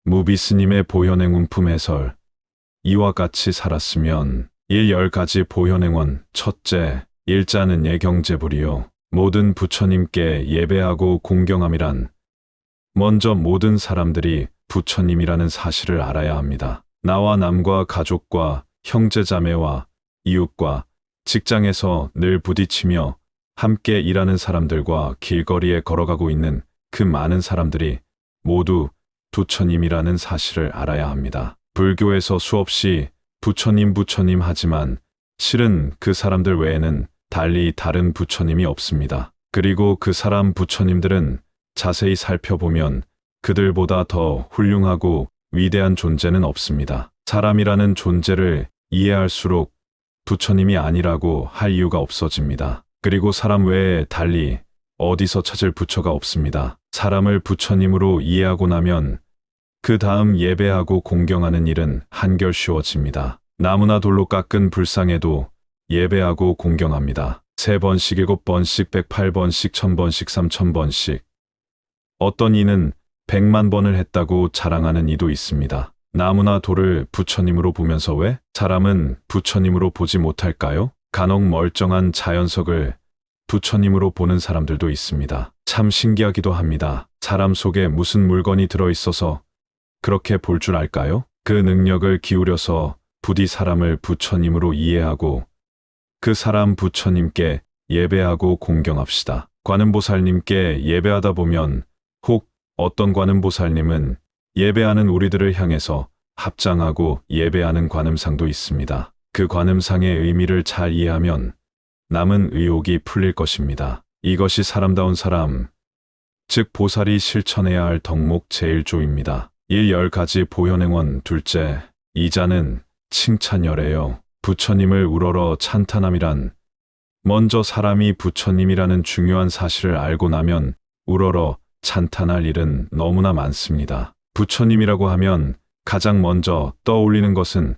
무비스님의 보현행운품 해설. 이와 같이 살았으면 10가지 보현행원. 첫째, 일자는 예경제불이요. 모든 부처님께 예배하고 공경함이란 먼저 모든 사람들이 부처님이라는 사실을 알아야 합니다. 나와 남과 가족과 형제자매와 이웃과 직장에서 늘 부딪히며 함께 일하는 사람들과 길거리에 걸어가고 있는 그 많은 사람들이 모두 부처님이라는 사실을 알아야 합니다. 불교에서 수없이 부처님 부처님 하지만 실은 그 사람들 외에는 달리 다른 부처님이 없습니다. 그리고 그 사람 부처님들은 자세히 살펴보면 그들보다 더 훌륭하고 위대한 존재는 없습니다. 사람이라는 존재를 이해할수록 부처님이 아니라고 할 이유가 없어집니다. 그리고 사람 외에 달리 어디서 찾을 부처가 없습니다. 사람을 부처님으로 이해하고 나면 그 다음 예배하고 공경하는 일은 한결 쉬워집니다. 나무나 돌로 깎은 불상에도 예배하고 공경합니다. 3번씩 7번씩 108번씩 1000번씩 3000번씩. 어떤 이는 100만 번을 했다고 자랑하는 이도 있습니다. 나무나 돌을 부처님으로 보면서 왜 사람은 부처님으로 보지 못할까요? 간혹 멀쩡한 자연석을 부처님으로 보는 사람들도 있습니다. 참 신기하기도 합니다. 사람 속에 무슨 물건이 들어있어서 그렇게 볼 줄 알까요? 그 능력을 기울여서 부디 사람을 부처님으로 이해하고 그 사람 부처님께 예배하고 공경합시다. 관음보살님께 예배하다 보면 혹 어떤 관음보살님은 예배하는 우리들을 향해서 합장하고 예배하는 관음상도 있습니다. 그 관음상의 의미를 잘 이해하면 남은 의혹이 풀릴 것입니다. 이것이 사람다운 사람, 즉 보살이 실천해야 할 덕목 제1조입니다. 10가지 보현행원. 둘째, 이자는 칭찬열애요. 부처님을 우러러 찬탄함이란 먼저 사람이 부처님이라는 중요한 사실을 알고 나면 우러러 찬탄할 일은 너무나 많습니다. 부처님이라고 하면 가장 먼저 떠올리는 것은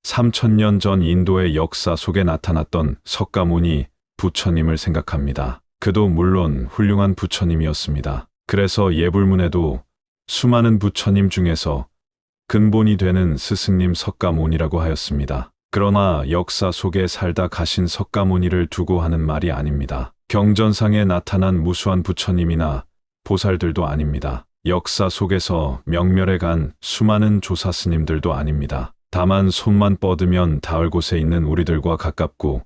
3000년 전 인도의 역사 속에 나타났던 석가모니 부처님을 생각합니다. 그도 물론 훌륭한 부처님이었습니다. 그래서 예불문에도 수많은 부처님 중에서 근본이 되는 스승님 석가모니라고 하였습니다. 그러나 역사 속에 살다 가신 석가모니를 두고 하는 말이 아닙니다. 경전상에 나타난 무수한 부처님이나 보살들도 아닙니다. 역사 속에서 명멸해 간 수많은 조사 스님들도 아닙니다. 다만 손만 뻗으면 닿을 곳에 있는 우리들과 가깝고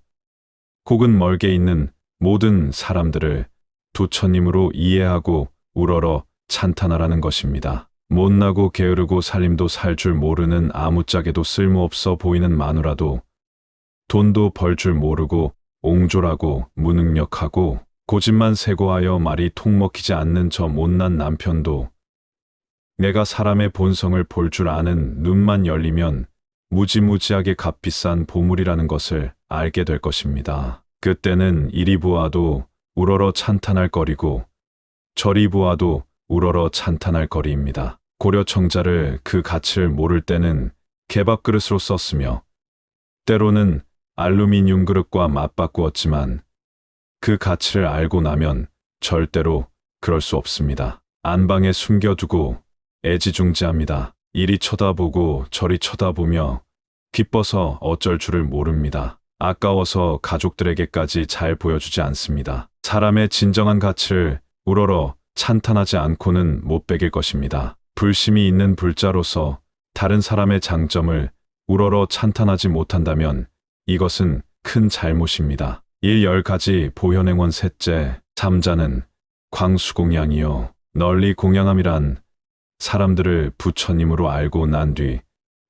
혹은 멀게 있는 모든 사람들을 부처님으로 이해하고 우러러 찬탄하라는 것입니다. 못나고 게으르고 살림도 살 줄 모르는 아무짝에도 쓸모없어 보이는 마누라도 돈도 벌 줄 모르고 옹졸하고 무능력하고 고집만 세고하여 말이 통 먹히지 않는 저 못난 남편도 내가 사람의 본성을 볼 줄 아는 눈만 열리면 무지무지하게 값비싼 보물이라는 것을 알게 될 것입니다. 그때는 이리 보아도 우러러 찬탄할 거리고 저리 보아도 우러러 찬탄할 거리입니다. 고려청자를 그 가치를 모를 때는 개밥그릇으로 썼으며 때로는 알루미늄 그릇과 맞바꾸었지만 그 가치를 알고 나면 절대로 그럴 수 없습니다. 안방에 숨겨두고 애지중지합니다. 이리 쳐다보고 저리 쳐다보며 기뻐서 어쩔 줄을 모릅니다. 아까워서 가족들에게까지 잘 보여주지 않습니다. 사람의 진정한 가치를 우러러 찬탄하지 않고는 못 배길 것입니다. 불심이 있는 불자로서 다른 사람의 장점을 우러러 찬탄하지 못한다면 이것은 큰 잘못입니다. 10가지 보현행원. 셋째, 삼자는 광수공양이요. 널리 공양함이란 사람들을 부처님으로 알고 난 뒤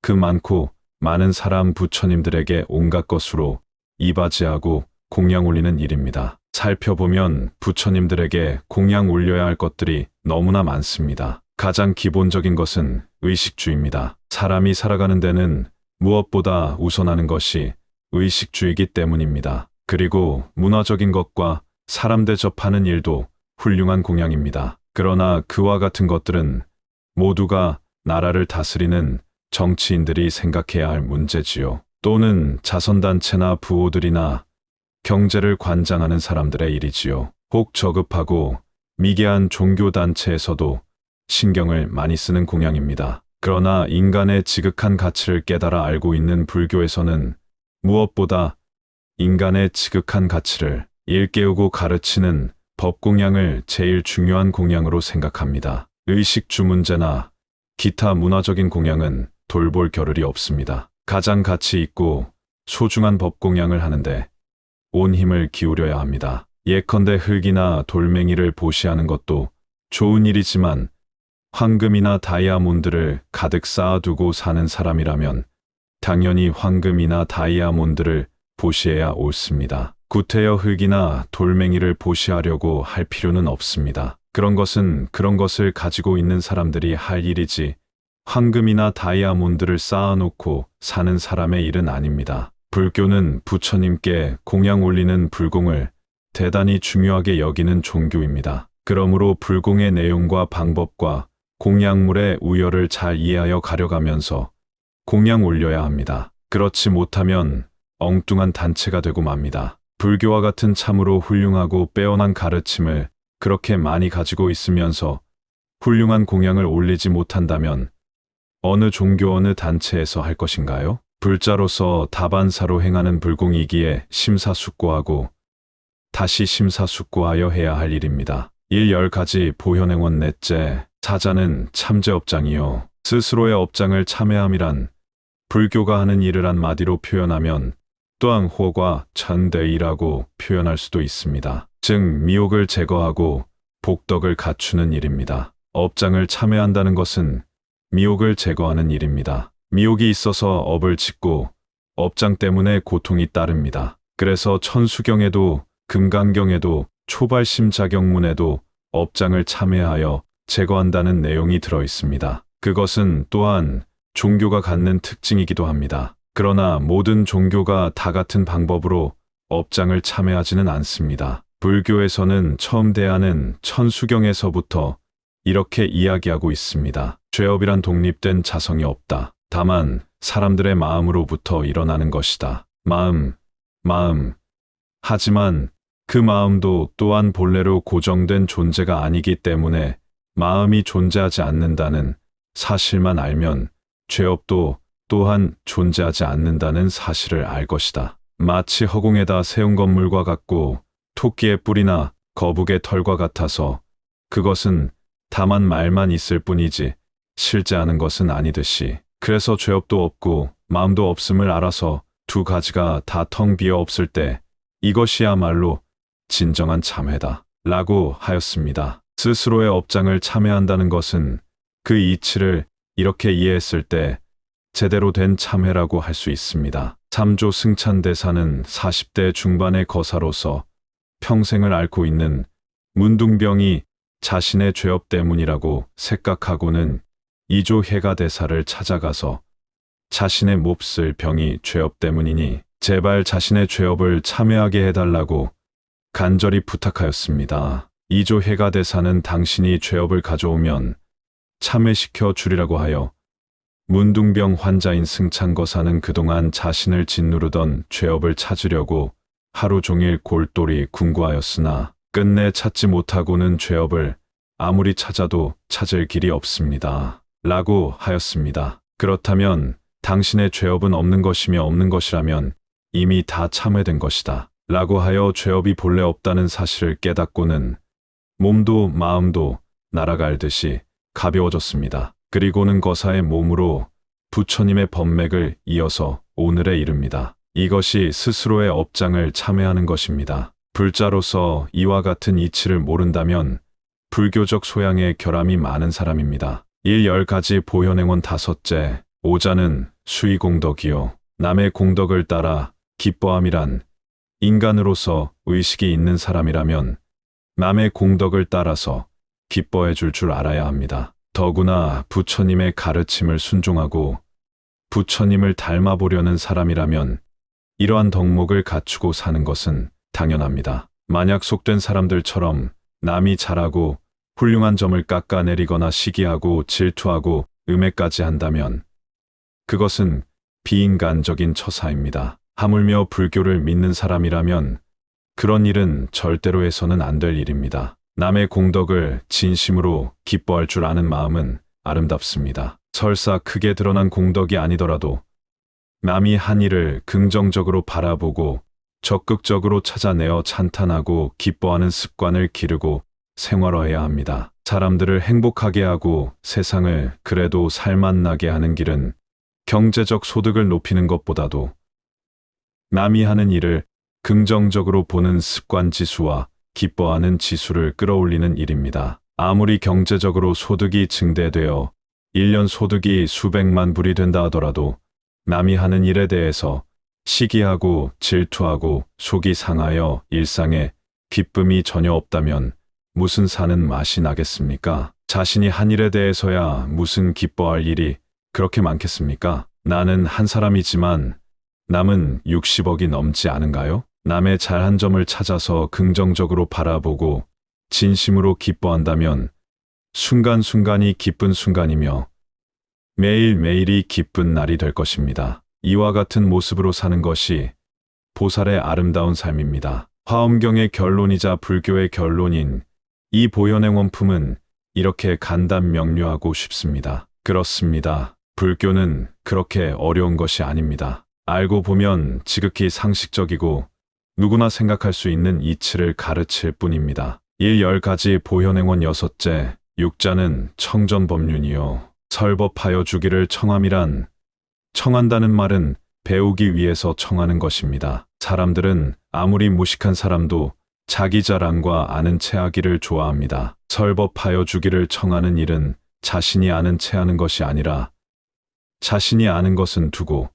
그 많고 많은 사람 부처님들에게 온갖 것으로 이바지하고 공양 올리는 일입니다. 살펴보면 부처님들에게 공양 올려야 할 것들이 너무나 많습니다. 가장 기본적인 것은 의식주입니다. 사람이 살아가는 데는 무엇보다 우선하는 것이 의식주이기 때문입니다. 그리고 문화적인 것과 사람 대접하는 일도 훌륭한 공양입니다. 그러나 그와 같은 것들은 모두가 나라를 다스리는 정치인들이 생각해야 할 문제지요. 또는 자선단체나 부호들이나 경제를 관장하는 사람들의 일이지요. 혹 저급하고 미개한 종교단체에서도 신경을 많이 쓰는 공양입니다. 그러나 인간의 지극한 가치를 깨달아 알고 있는 불교에서는 무엇보다 인간의 지극한 가치를 일깨우고 가르치는 법공양을 제일 중요한 공양으로 생각합니다. 의식주 문제나 기타 문화적인 공양은 돌볼 겨를이 없습니다. 가장 가치 있고 소중한 법공양을 하는데 온 힘을 기울여야 합니다. 예컨대 흙이나 돌멩이를 보시하는 것도 좋은 일이지만 황금이나 다이아몬드를 가득 쌓아두고 사는 사람이라면 당연히 황금이나 다이아몬드를 보시해야 옳습니다. 구태여 흙이나 돌멩이를 보시하려고 할 필요는 없습니다. 그런 것은 그런 것을 가지고 있는 사람들이 할 일이지 황금이나 다이아몬드를 쌓아놓고 사는 사람의 일은 아닙니다. 불교는 부처님께 공양 올리는 불공을 대단히 중요하게 여기는 종교입니다. 그러므로 불공의 내용과 방법과 공양물의 우열을 잘 이해하여 가려가면서 공양 올려야 합니다. 그렇지 못하면 엉뚱한 단체가 되고 맙니다. 불교와 같은 참으로 훌륭하고 빼어난 가르침을 그렇게 많이 가지고 있으면서 훌륭한 공양을 올리지 못한다면 어느 종교 어느 단체에서 할 것인가요? 불자로서 다반사로 행하는 불공이기에 심사숙고하고 다시 심사숙고하여 해야 할 일입니다. 10가지 보현행원 넷째 사자는 참제업장이요. 스스로의 업장을 참회함이란 불교가 하는 일을 한마디로 표현하면 또한 호과 천대이라고 표현할 수도 있습니다. 즉 미혹을 제거하고 복덕을 갖추는 일입니다. 업장을 참회한다는 것은 미혹을 제거하는 일입니다. 미혹이 있어서 업을 짓고 업장 때문에 고통이 따릅니다. 그래서 천수경에도 금강경에도 초발심자경문에도 업장을 참회하여 제거한다는 내용이 들어 있습니다. 그것은 또한 종교가 갖는 특징이기도 합니다. 그러나 모든 종교가 다 같은 방법으로 업장을 참회하지는 않습니다. 불교에서는 처음 대하는 천수경에서부터 이렇게 이야기하고 있습니다. 죄업이란 독립된 자성이 없다. 다만 사람들의 마음으로부터 일어나는 것이다. 마음. 하지만 그 마음도 또한 본래로 고정된 존재가 아니기 때문에 마음이 존재하지 않는다는 사실만 알면 죄업도 또한 존재하지 않는다는 사실을 알 것이다. 마치 허공에다 세운 건물과 같고 토끼의 뿔이나 거북의 털과 같아서 그것은 다만 말만 있을 뿐이지 실제하는 것은 아니듯이 그래서 죄업도 없고 마음도 없음을 알아서 두 가지가 다 텅 비어 없을 때 이것이야말로 진정한 참회다 라고 하였습니다. 스스로의 업장을 참회한다는 것은 그 이치를 이렇게 이해했을 때 제대로 된 참회라고 할 수 있습니다. 삼조 승찬대사는 40대 중반의 거사로서 평생을 앓고 있는 문둥병이 자신의 죄업 때문이라고 생각하고는 이조 해가대사를 찾아가서 자신의 몹쓸 병이 죄업 때문이니 제발 자신의 죄업을 참회하게 해달라고 간절히 부탁하였습니다. 이조 해가대사는 당신이 죄업을 가져오면 참회시켜 주리라고 하여 문둥병 환자인 승찬거사는 그동안 자신을 짓누르던 죄업을 찾으려고 하루 종일 골똘히 궁구하였으나 끝내 찾지 못하고는 죄업을 아무리 찾아도 찾을 길이 없습니다. 라고 하였습니다. 그렇다면 당신의 죄업은 없는 것이며 없는 것이라면 이미 다 참회된 것이다. 라고 하여 죄업이 본래 없다는 사실을 깨닫고는 몸도 마음도 날아갈듯이 가벼워졌습니다. 그리고는 거사의 몸으로 부처님의 법맥을 이어서 오늘에 이릅니다. 이것이 스스로의 업장을 참회하는 것입니다. 불자로서 이와 같은 이치를 모른다면 불교적 소양에 결함이 많은 사람입니다. 10가지 보현행원 다섯째, 오자는 수의공덕이요. 남의 공덕을 따라 기뻐함이란 인간으로서 의식이 있는 사람이라면 남의 공덕을 따라서 기뻐해 줄 알아야 합니다. 더구나 부처님의 가르침을 순종하고 부처님을 닮아보려는 사람이라면 이러한 덕목을 갖추고 사는 것은 당연합니다. 만약 속된 사람들처럼 남이 잘하고 훌륭한 점을 깎아내리거나 시기하고 질투하고 음해까지 한다면 그것은 비인간적인 처사입니다. 하물며 불교를 믿는 사람이라면 그런 일은 절대로 해서는 안 될 일입니다. 남의 공덕을 진심으로 기뻐할 줄 아는 마음은 아름답습니다. 설사 크게 드러난 공덕이 아니더라도 남이 한 일을 긍정적으로 바라보고 적극적으로 찾아내어 찬탄하고 기뻐하는 습관을 기르고 생활화해야 합니다. 사람들을 행복하게 하고 세상을 그래도 살맛나게 하는 길은 경제적 소득을 높이는 것보다도 남이 하는 일을 긍정적으로 보는 습관 지수와 기뻐하는 지수를 끌어올리는 일입니다. 아무리 경제적으로 소득이 증대되어 1년 소득이 수백만 불이 된다 하더라도 남이 하는 일에 대해서 시기하고 질투하고 속이 상하여 일상에 기쁨이 전혀 없다면 무슨 사는 맛이 나겠습니까? 자신이 한 일에 대해서야 무슨 기뻐할 일이 그렇게 많겠습니까? 나는 한 사람이지만 남은 60억이 넘지 않은가요? 남의 잘한 점을 찾아서 긍정적으로 바라보고 진심으로 기뻐한다면 순간순간이 기쁜 순간이며 매일매일이 기쁜 날이 될 것입니다. 이와 같은 모습으로 사는 것이 보살의 아름다운 삶입니다. 화엄경의 결론이자 불교의 결론인 이 보현행 원품은 이렇게 간단 명료하고 쉽습니다. 그렇습니다. 불교는 그렇게 어려운 것이 아닙니다. 알고 보면 지극히 상식적이고 누구나 생각할 수 있는 이치를 가르칠 뿐입니다. 10가지 보현행원 6째, 육자는 청전법륜이요. 설법하여 주기를 청함이란 청한다는 말은 배우기 위해서 청하는 것입니다. 사람들은 아무리 무식한 사람도 자기 자랑과 아는 체 하기를 좋아합니다. 설법하여 주기를 청하는 일은 자신이 아는 체 하는 것이 아니라 자신이 아는 것은 두고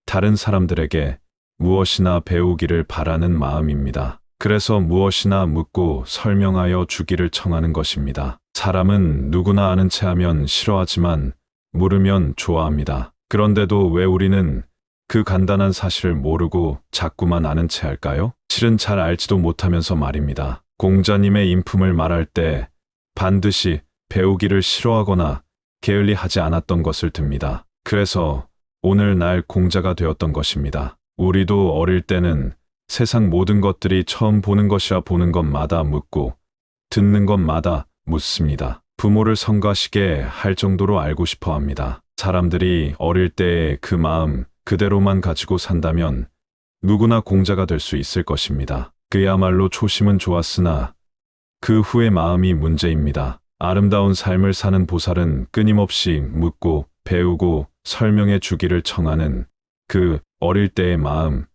다른 사람들에게 무엇이나 배우기를 바라는 마음입니다. 그래서 무엇이나 묻고 설명하여 주기를 청하는 것입니다. 사람은 누구나 아는 체 하면 싫어하지만 물으면 좋아합니다. 그런데도 왜 우리는 그 간단한 사실을 모르고 자꾸만 아는 체 할까요? 실은 잘 알지도 못하면서 말입니다. 공자님의 인품을 말할 때 반드시 배우기를 싫어하거나 게을리하지 않았던 것을 듭니다. 그래서 오늘날 공자가 되었던 것입니다. 우리도 어릴 때는 세상 모든 것들이 처음 보는 것이라 보는 것마다 묻고 듣는 것마다 묻습니다. 부모를 성가시게 할 정도로 알고 싶어 합니다. 사람들이 어릴 때의 그 마음 그대로만 가지고 산다면 누구나 공자가 될 수 있을 것입니다. 그야말로 초심은 좋았으나 그 후의 마음이 문제입니다. 아름다운 삶을 사는 보살은 끊임없이 묻고 배우고 설명해 주기를 청하는 그 어릴 때의 마음,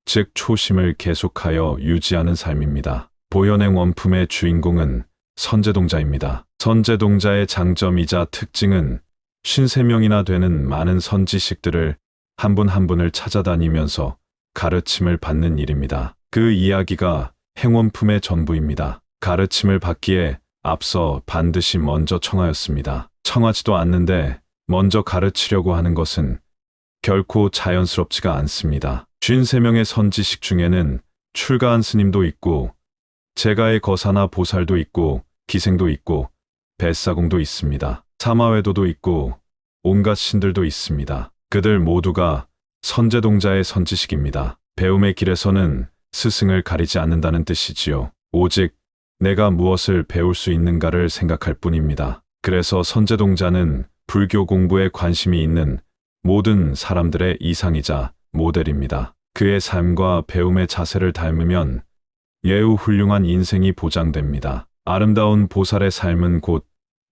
즉 초심을 계속하여 유지하는 삶입니다. 보현행 원품의 주인공은 선제동자입니다. 선제동자의 장점이자 특징은 53명이나 되는 많은 선지식들을 한 분 한 분을 찾아다니면서 가르침을 받는 일입니다. 그 이야기가 행원품의 전부입니다. 가르침을 받기에 앞서 반드시 먼저 청하였습니다. 청하지도 않는데 먼저 가르치려고 하는 것은 결코 자연스럽지가 않습니다. 53명의 선지식 중에는 출가한 스님도 있고 제가의 거사나 보살도 있고 기생도 있고 뱃사공도 있습니다. 사마외도도 있고 온갖 신들도 있습니다. 그들 모두가 선제동자의 선지식입니다. 배움의 길에서는 스승을 가리지 않는다는 뜻이지요. 오직 내가 무엇을 배울 수 있는가를 생각할 뿐입니다. 그래서 선제동자는 불교 공부에 관심이 있는 모든 사람들의 이상이자 모델입니다. 그의 삶과 배움의 자세를 닮으면 예우 훌륭한 인생이 보장됩니다. 아름다운 보살의 삶은 곧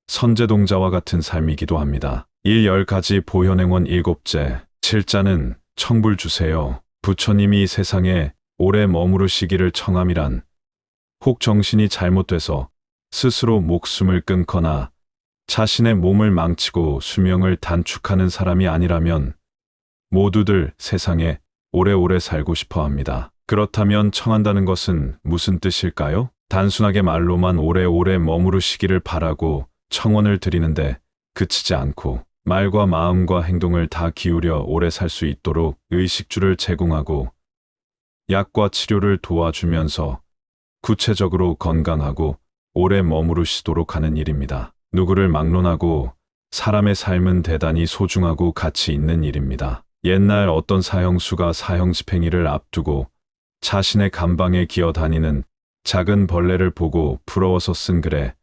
선제동자와 같은 삶이기도 합니다. 10가지 보현행원 7째, 7자는 청불 주세요. 부처님이 세상에 오래 머무르시기를 청함이란 혹 정신이 잘못돼서 스스로 목숨을 끊거나 자신의 몸을 망치고 수명을 단축하는 사람이 아니라면 모두들 세상에 오래오래 살고 싶어 합니다. 그렇다면 청한다는 것은 무슨 뜻일까요? 단순하게 말로만 오래오래 머무르시기를 바라고 청원을 드리는데 그치지 않고 말과 마음과 행동을 다 기울여 오래 살 수 있도록 의식주를 제공하고 약과 치료를 도와주면서 구체적으로 건강하고 오래 머무르시도록 하는 일입니다. 누구를 막론하고 사람의 삶은 대단히 소중하고 가치 있는 일입니다. 옛날 어떤 사형수가 사형 집행일을 앞두고 자신의 감방에 기어 다니는 작은 벌레를 보고 부러워서 쓴 글에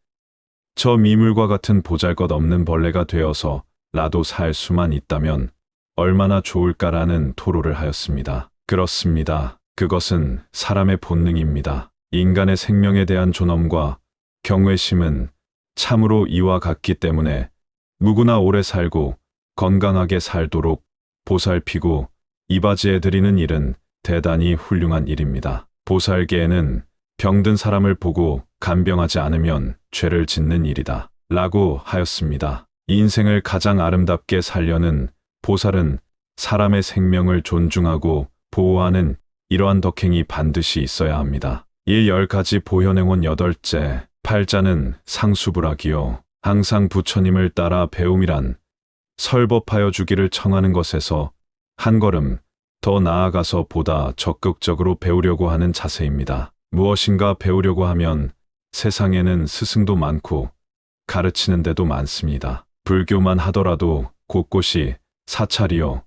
저 미물과 같은 보잘것없는 벌레가 되어서 나도 살 수만 있다면 얼마나 좋을까라는 토로를 하였습니다. 그렇습니다. 그것은 사람의 본능입니다. 인간의 생명에 대한 존엄과 경외심은 참으로 이와 같기 때문에 누구나 오래 살고 건강하게 살도록 보살피고 이바지해 드리는 일은 대단히 훌륭한 일입니다. 보살계에는 병든 사람을 보고 간병하지 않으면 죄를 짓는 일이다 라고 하였습니다. 인생을 가장 아름답게 살려는 보살은 사람의 생명을 존중하고 보호하는 이러한 덕행이 반드시 있어야 합니다. 10가지 보현행원 8째, 8자는 상수불학이요. 항상 부처님을 따라 배움이란 설법하여 주기를 청하는 것에서 한 걸음 더 나아가서 보다 적극적으로 배우려고 하는 자세입니다. 무엇인가 배우려고 하면 세상에는 스승도 많고 가르치는 데도 많습니다. 불교만 하더라도 곳곳이 사찰이요.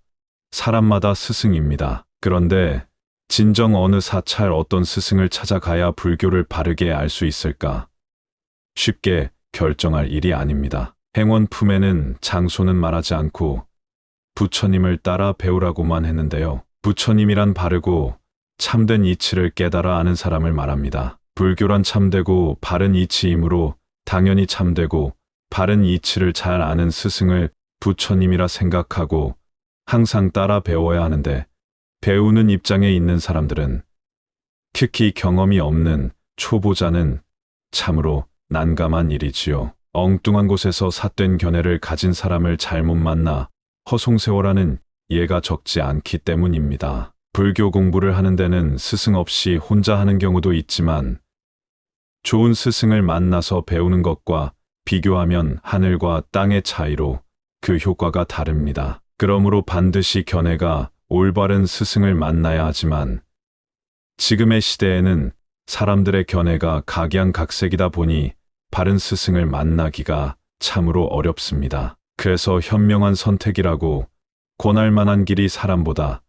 사람마다 스승입니다. 그런데 진정 어느 사찰 어떤 스승을 찾아가야 불교를 바르게 알 수 있을까? 쉽게 결정할 일이 아닙니다. 행원 품에는 장소는 말하지 않고 부처님을 따라 배우라고만 했는데요. 부처님이란 바르고 참된 이치를 깨달아 아는 사람을 말합니다. 불교란 참되고 바른 이치이므로 당연히 참되고 바른 이치를 잘 아는 스승을 부처님이라 생각하고 항상 따라 배워야 하는데 배우는 입장에 있는 사람들은 특히 경험이 없는 초보자는 참으로 난감한 일이지요. 엉뚱한 곳에서 삿된 견해를 가진 사람을 잘못 만나 허송세월하는 예가 적지 않기 때문입니다. 불교 공부를 하는 데는 스승 없이 혼자 하는 경우도 있지만 좋은 스승을 만나서 배우는 것과 비교하면 하늘과 땅의 차이로 그 효과가 다릅니다. 그러므로 반드시 견해가 올바른 스승을 만나야 하지만 지금의 시대에는 사람들의 견해가 각양각색이다 보니 바른 스승을 만나기가 참으로 어렵습니다. 그래서 현명한 선택이라고 권할 만한 길이 사람보다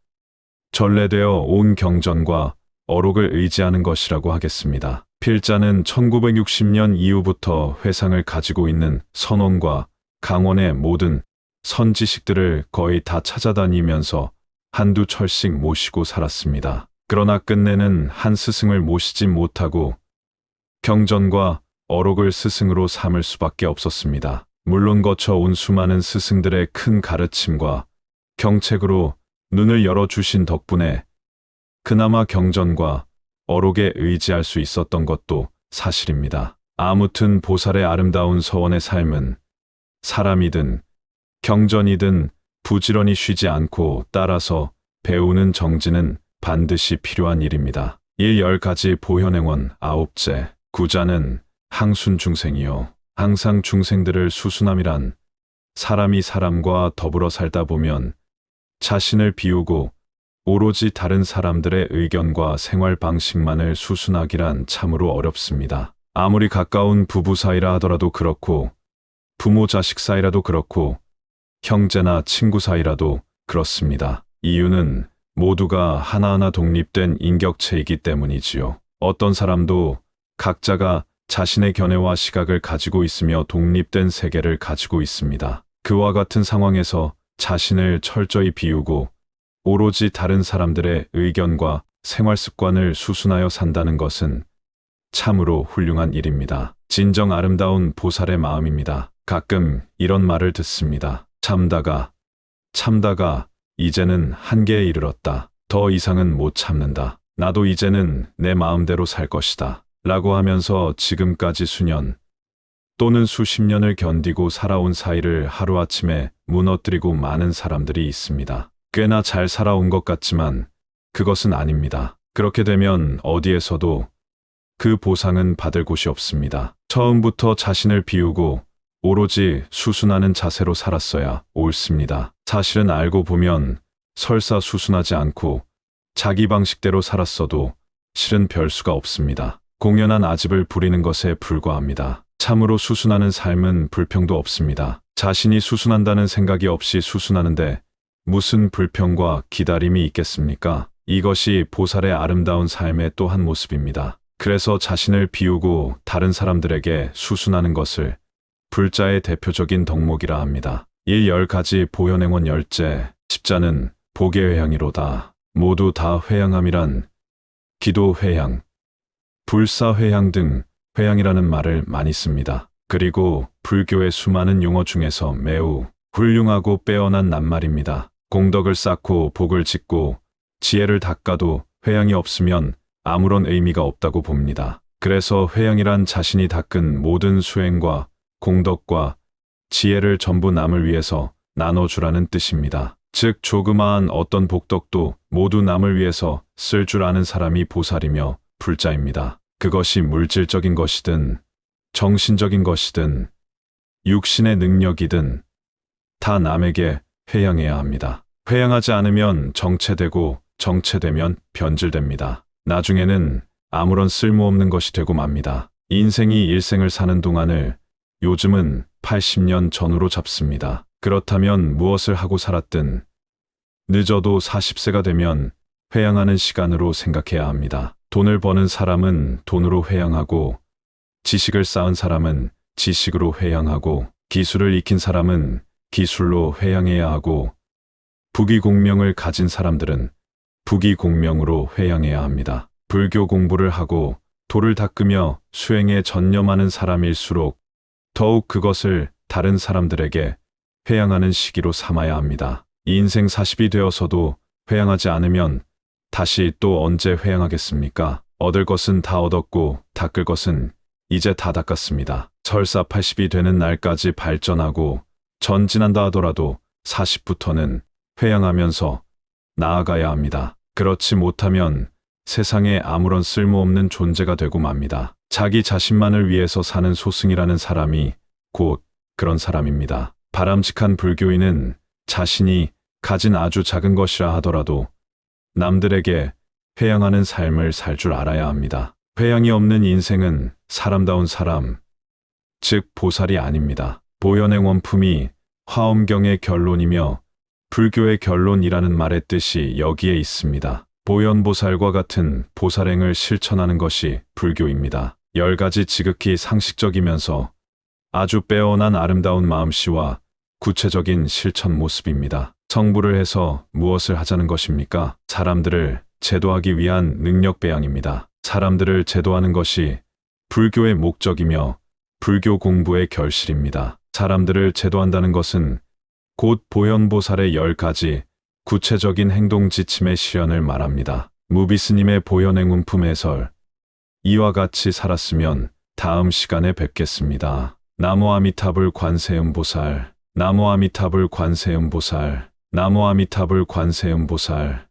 전래되어 온 경전과 어록을 의지하는 것이라고 하겠습니다. 필자는 1960년 이후부터 회상을 가지고 있는 선원과 강원의 모든 선지식들을 거의 다 찾아다니면서 한두 철씩 모시고 살았습니다. 그러나 끝내는 한 스승을 모시지 못하고 경전과 어록을 스승으로 삼을 수밖에 없었습니다. 물론 거쳐온 수많은 스승들의 큰 가르침과 경책으로 눈을 열어주신 덕분에 그나마 경전과 어록에 의지할 수 있었던 것도 사실입니다. 아무튼 보살의 아름다운 서원의 삶은 사람이든 경전이든 부지런히 쉬지 않고 따라서 배우는 정진은 반드시 필요한 일입니다. 10가지 보현행원 9째, 9자는 항순 중생이요. 항상 중생들을 수순함이란 사람이 사람과 더불어 살다 보면 자신을 비우고 오로지 다른 사람들의 의견과 생활 방식만을 수순하기란 참으로 어렵습니다. 아무리 가까운 부부 사이라 하더라도 그렇고 부모 자식 사이라도 그렇고 형제나 친구 사이라도 그렇습니다. 이유는 모두가 하나하나 독립된 인격체이기 때문이지요. 어떤 사람도 각자가 자신의 견해와 시각을 가지고 있으며 독립된 세계를 가지고 있습니다. 그와 같은 상황에서 자신을 철저히 비우고 오로지 다른 사람들의 의견과 생활 습관을 수순하여 산다는 것은 참으로 훌륭한 일입니다. 진정 아름다운 보살의 마음입니다. 가끔 이런 말을 듣습니다. 참다가 이제는 한계에 이르렀다. 더 이상은 못 참는다. 나도 이제는 내 마음대로 살 것이다. 라고 하면서 지금까지 수년 또는 수십 년을 견디고 살아온 사이를 하루아침에 무너뜨리고 마는 사람들이 있습니다. 꽤나 잘 살아온 것 같지만 그것은 아닙니다. 그렇게 되면 어디에서도 그 보상은 받을 곳이 없습니다. 처음부터 자신을 비우고 오로지 수순하는 자세로 살았어야 옳습니다. 사실은 알고 보면 설사 수순하지 않고 자기 방식대로 살았어도 실은 별 수가 없습니다. 공연한 아집을 부리는 것에 불과합니다. 참으로 수순하는 삶은 불평도 없습니다. 자신이 수순한다는 생각이 없이 수순하는데 무슨 불평과 기다림이 있겠습니까? 이것이 보살의 아름다운 삶의 또 한 모습입니다. 그래서 자신을 비우고 다른 사람들에게 수순하는 것을 불자의 대표적인 덕목이라 합니다. 10가지 보현행원 10제, 십자는 복의 회향이로다. 모두 다 회향함이란 기도 회향, 불사 회향 등 회향이라는 말을 많이 씁니다. 그리고 불교의 수많은 용어 중에서 매우 훌륭하고 빼어난 낱말입니다. 공덕을 쌓고 복을 짓고 지혜를 닦아도 회향이 없으면 아무런 의미가 없다고 봅니다. 그래서 회향이란 자신이 닦은 모든 수행과 공덕과 지혜를 전부 남을 위해서 나눠주라는 뜻입니다. 즉 조그마한 어떤 복덕도 모두 남을 위해서 쓸 줄 아는 사람이 보살이며 불자입니다. 그것이 물질적인 것이든 정신적인 것이든 육신의 능력이든 다 남에게 회향해야 합니다. 회향하지 않으면 정체되고 정체되면 변질됩니다. 나중에는 아무런 쓸모없는 것이 되고 맙니다. 인생이 일생을 사는 동안을 요즘은 80년 전으로 잡습니다. 그렇다면 무엇을 하고 살았든 늦어도 40세가 되면 회향하는 시간으로 생각해야 합니다. 돈을 버는 사람은 돈으로 회향하고 지식을 쌓은 사람은 지식으로 회향하고 기술을 익힌 사람은 기술로 회향해야 하고 부귀공명을 가진 사람들은 부귀공명으로 회향해야 합니다. 불교 공부를 하고 도를 닦으며 수행에 전념하는 사람일수록 더욱 그것을 다른 사람들에게 회향하는 시기로 삼아야 합니다. 인생 40이 되어서도 회향하지 않으면 다시 또 언제 회향하겠습니까? 얻을 것은 다 얻었고 닦을 것은 이제 다 닦았습니다. 설사 80이 되는 날까지 발전하고 전진한다 하더라도 40부터는 회향하면서 나아가야 합니다. 그렇지 못하면 세상에 아무런 쓸모없는 존재가 되고 맙니다. 자기 자신만을 위해서 사는 소승이라는 사람이 곧 그런 사람입니다. 바람직한 불교인은 자신이 가진 아주 작은 것이라 하더라도 남들에게 회향하는 삶을 살 줄 알아야 합니다. 회향이 없는 인생은 사람다운 사람, 즉 보살이 아닙니다. 보현행 원품이 화엄경의 결론이며 불교의 결론이라는 말의 뜻이 여기에 있습니다. 보현보살과 같은 보살행을 실천하는 것이 불교입니다. 10가지 지극히 상식적이면서 아주 빼어난 아름다운 마음씨와 구체적인 실천 모습입니다. 성불을 해서 무엇을 하자는 것입니까? 사람들을 제도하기 위한 능력 배양입니다. 사람들을 제도하는 것이 불교의 목적이며 불교 공부의 결실입니다. 사람들을 제도한다는 것은 곧 보현보살의 10가지 구체적인 행동 지침의 실현을 말합니다. 무비스님의 보현행운품 해설. 이와 같이 살았으면 다음 시간에 뵙겠습니다. 나무 아미타불 관세음보살. 나무 아미타불 관세음보살. 나무 아미타불 관세음보살.